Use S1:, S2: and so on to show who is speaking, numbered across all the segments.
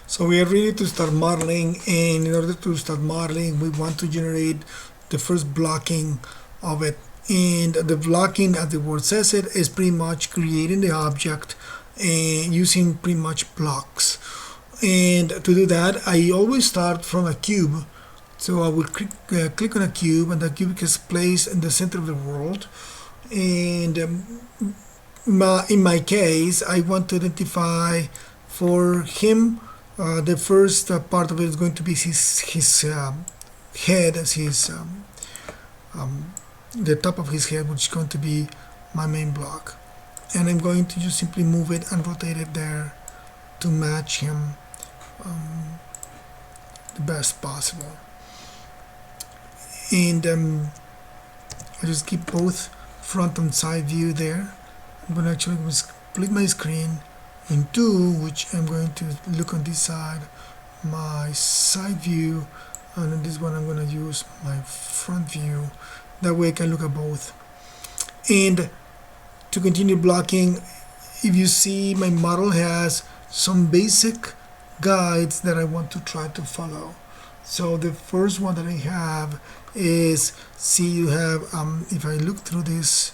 S1: So we are ready to start modeling, and in order to start modeling we want to generate the first blocking of it. And the blocking, as the word says it, is pretty much creating the object and using pretty much blocks. And to do that I always start from a cube. So I will click on a cube, and the cube is placed in the center of the world. And in my case I want to identify for him the first part of it is going to be his head, as the top of his head, which is going to be my main block. And I'm going to just simply move it and rotate it there to match him the best possible. And I just keep both front and side view there. I'm going to actually split my screen in two, which I'm going to look on this side, my side view, and on this one I'm going to use my front view. That way I can look at both. And to continue blocking, if you see, my model has some basic guides that I want to try to follow. So the first one that I have is, see, you have if I look through this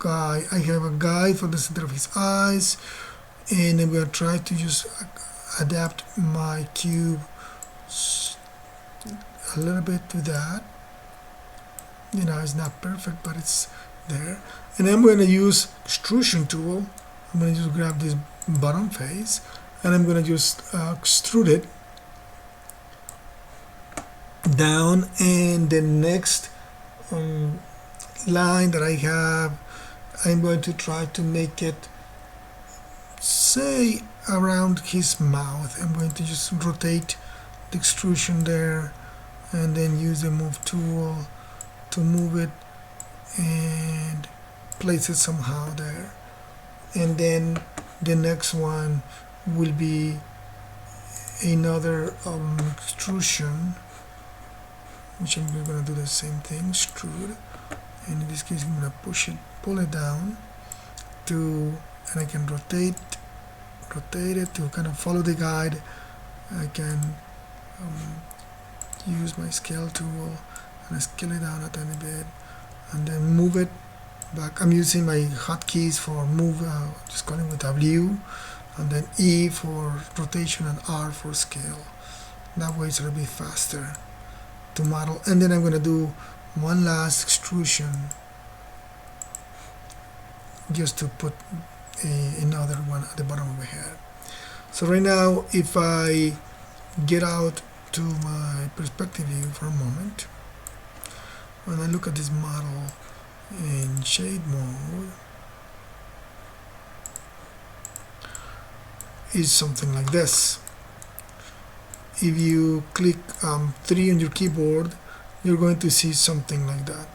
S1: guy, I have a guide for the center of his eyes, and I'm going to try to just adapt my cube a little bit to that. You know, it's not perfect, but it's there. And I'm going to use extrusion tool. I'm going to just grab this bottom face, and I'm going to just extrude it down. And the next line that I have, I'm going to try to make it, say, around his mouth. I'm going to just rotate the extrusion there, and then use the move tool to move it and place it somehow there. And then the next one will be another extrusion, which I'm going to do the same thing, extrude, and in this case I'm going to pull it down to, and I can rotate it to kind of follow the guide. I can use my scale tool and scale it down a tiny bit, and then move it back. I'm using my hotkeys for move, just calling with W, and then E for rotation and R for scale. That way it's a little bit faster to model. And then I'm going to do one last extrusion just to put another one at the bottom of my head. So right now, if I get out to my perspective view for a moment, when I look at this model in shade mode, is something like this. If you click 3 on your keyboard, you're going to see something like that.